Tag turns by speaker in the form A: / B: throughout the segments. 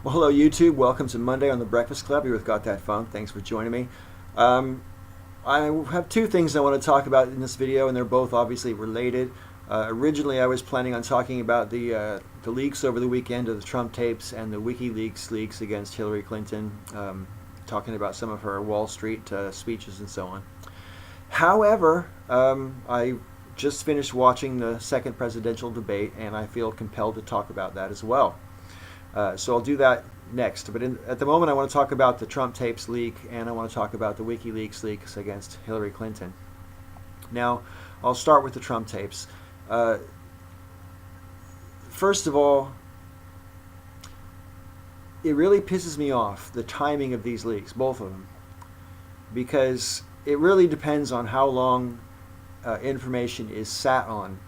A: Well, hello YouTube. Welcome to Monday on The Breakfast Club. Here with Got That Funk. Thanks for joining me. I have two things I want to talk about in this video, and they're both obviously related. Originally, I was planning on talking about the leaks over the weekend of the Trump tapes and the WikiLeaks leaks against Hillary Clinton, talking about some of her Wall Street speeches and so on. However, I just finished watching the second presidential debate, and I feel compelled to talk about that as well. So I'll do that next. But at the moment, I want to talk about the Trump tapes leak, and I want to talk about the WikiLeaks leaks against Hillary Clinton. Now, I'll start with the Trump tapes. First of all, it really pisses me off, the timing of these leaks, both of them, because it really depends on how long information is sat on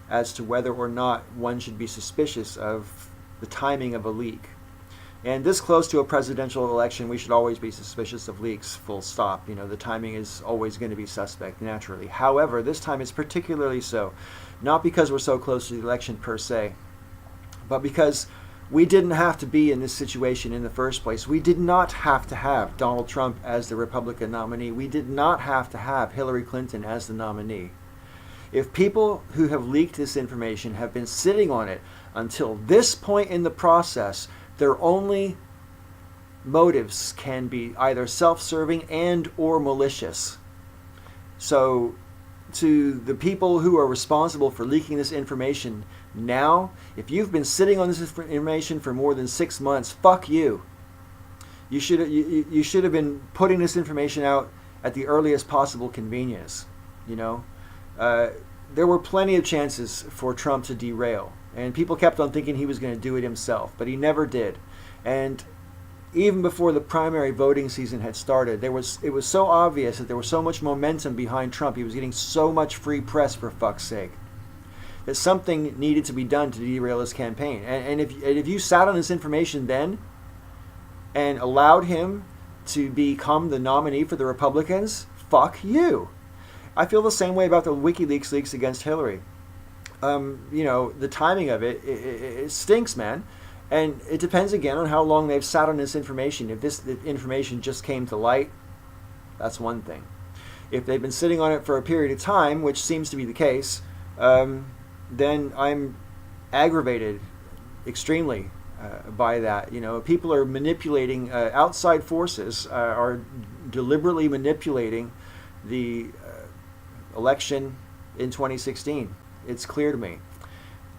A: as to whether or not one should be suspicious of the timing of a leak. And this close to a presidential election, we should always be suspicious of leaks, full stop. You know, the timing is always going to be suspect, naturally. However, this time it's particularly so, not because we're so close to the election per se, but because we didn't have to be in this situation in the first place. We did not have to have Donald Trump as the Republican nominee. We did not have to have Hillary Clinton as the nominee. If people who have leaked this information have been sitting on it until this point in the process, their only motives can be either self-serving and or malicious. So to the people who are responsible for leaking this information now, if you've been sitting on this information for more than 6 months, fuck you. You should have been putting this information out at the earliest possible convenience. You know, there were plenty of chances for Trump to derail, and people kept on thinking he was going to do it himself, but he never did. And even before the primary voting season had started, it was so obvious that there was so much momentum behind Trump. He was getting so much free press, for fuck's sake, that something needed to be done to derail his campaign. And if you sat on this information then and allowed him to become the nominee for the Republicans, fuck you. I feel the same way about the WikiLeaks leaks against Hillary. You know, the timing of it stinks, man. And it depends again on how long they've sat on this information. If this information just came to light, that's one thing. If they've been sitting on it for a period of time, which seems to be the case, then I'm aggravated extremely by that. You know, people are manipulating, outside forces are deliberately manipulating the election in 2016. It's clear to me.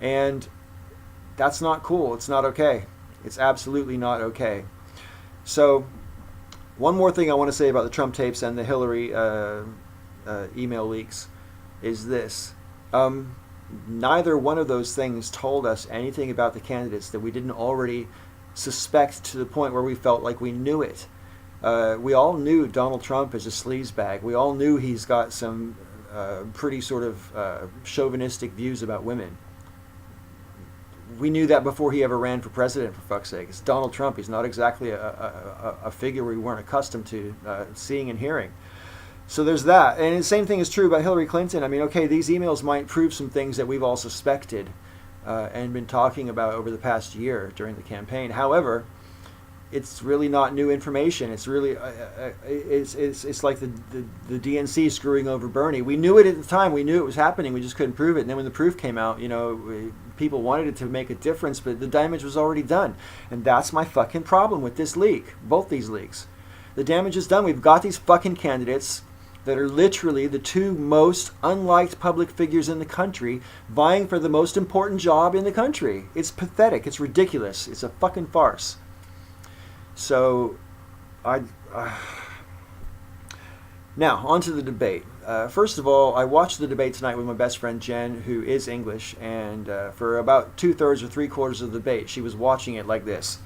A: And that's not cool. It's not okay. It's absolutely not okay. So one more thing I want to say about the Trump tapes and the Hillary email leaks is this. Neither one of those things told us anything about the candidates that we didn't already suspect to the point where we felt like we knew it. We all knew Donald Trump is a sleazebag. We all knew he's got some pretty sort of chauvinistic views about women. We knew that before he ever ran for president, for fuck's sake. It's Donald Trump. He's not exactly a figure we weren't accustomed to seeing and hearing. So there's that. And the same thing is true about Hillary Clinton. I mean, okay, these emails might prove some things that we've all suspected and been talking about over the past year during the campaign. However, it's really not new information. It's really it's like the DNC screwing over Bernie. We knew it at the time. We knew it was happening. We just couldn't prove it. And then when the proof came out, you know, people wanted it to make a difference, but the damage was already done. And that's my fucking problem with this leak. Both these leaks. The damage is done. We've got these fucking candidates that are literally the two most unliked public figures in the country vying for the most important job in the country. It's pathetic. It's ridiculous. It's a fucking farce. So, now, on to the debate. First of all, I watched the debate tonight with my best friend Jen, who is English, and for about 2/3 or 3/4 of the debate, she was watching it like this.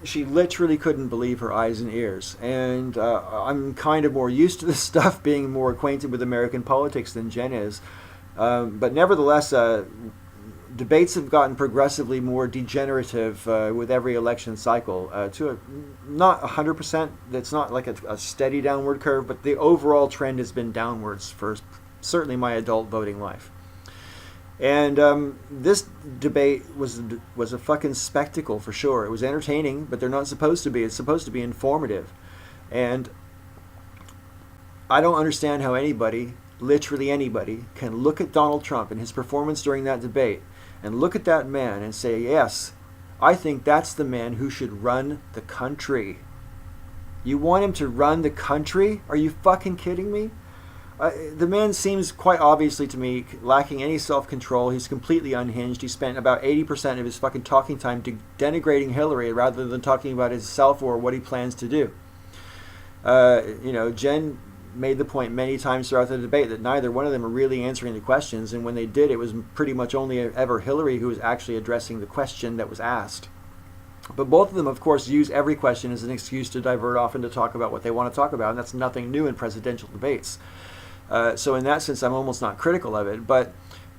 A: She literally couldn't believe her eyes and ears. And I'm kind of more used to this stuff, being more acquainted with American politics than Jen is. But nevertheless, debates have gotten progressively more degenerative with every election cycle. Not 100%, that's not like a steady downward curve, but the overall trend has been downwards for certainly my adult voting life. And this debate was a fucking spectacle for sure. It was entertaining, but they're not supposed to be. It's supposed to be informative. And I don't understand how anybody, literally anybody, can look at Donald Trump and his performance during that debate and look at that man and say, yes, I think that's the man who should run the country. You want him to run the country? Are you fucking kidding me? The man seems quite obviously to me lacking any self-control. He's completely unhinged. He spent about 80% of his fucking talking time denigrating Hillary rather than talking about himself or what he plans to do. Jen made the point many times throughout the debate that neither one of them are really answering the questions, and when they did, it was pretty much only ever Hillary who was actually addressing the question that was asked. But both of them, of course, use every question as an excuse to divert off and to talk about what they want to talk about, and that's nothing new in presidential debates. So in that sense, I'm almost not critical of it, but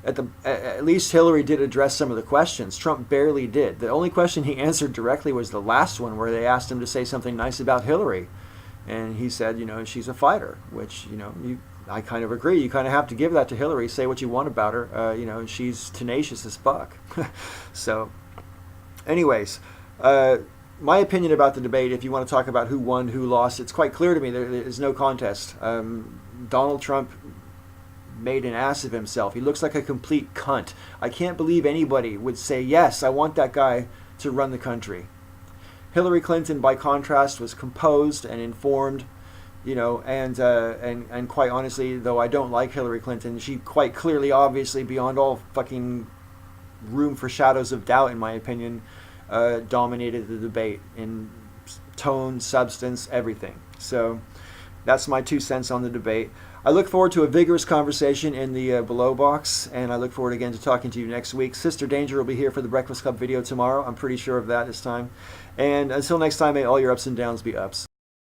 A: at least Hillary did address some of the questions. Trump barely did. The only question he answered directly was the last one, where they asked him to say something nice about Hillary. And he said, she's a fighter, which, I kind of agree. You kind of have to give that to Hillary. Say what you want about her. She's tenacious as fuck. So, anyways, my opinion about the debate, if you want to talk about who won, who lost, it's quite clear to me there is no contest. Donald Trump made an ass of himself. He looks like a complete cunt. I can't believe anybody would say, yes, I want that guy to run the country. Hillary Clinton, by contrast, was composed and informed, and quite honestly, though I don't like Hillary Clinton, she quite clearly, obviously, beyond all fucking room for shadows of doubt, in my opinion, dominated the debate in tone, substance, everything. So that's my 2 cents on the debate. I look forward to a vigorous conversation in the below box, and I look forward again to talking to you next week. Sister Danger will be here for the Breakfast Club video tomorrow. I'm pretty sure of that this time. And until next time, may all your ups and downs be ups.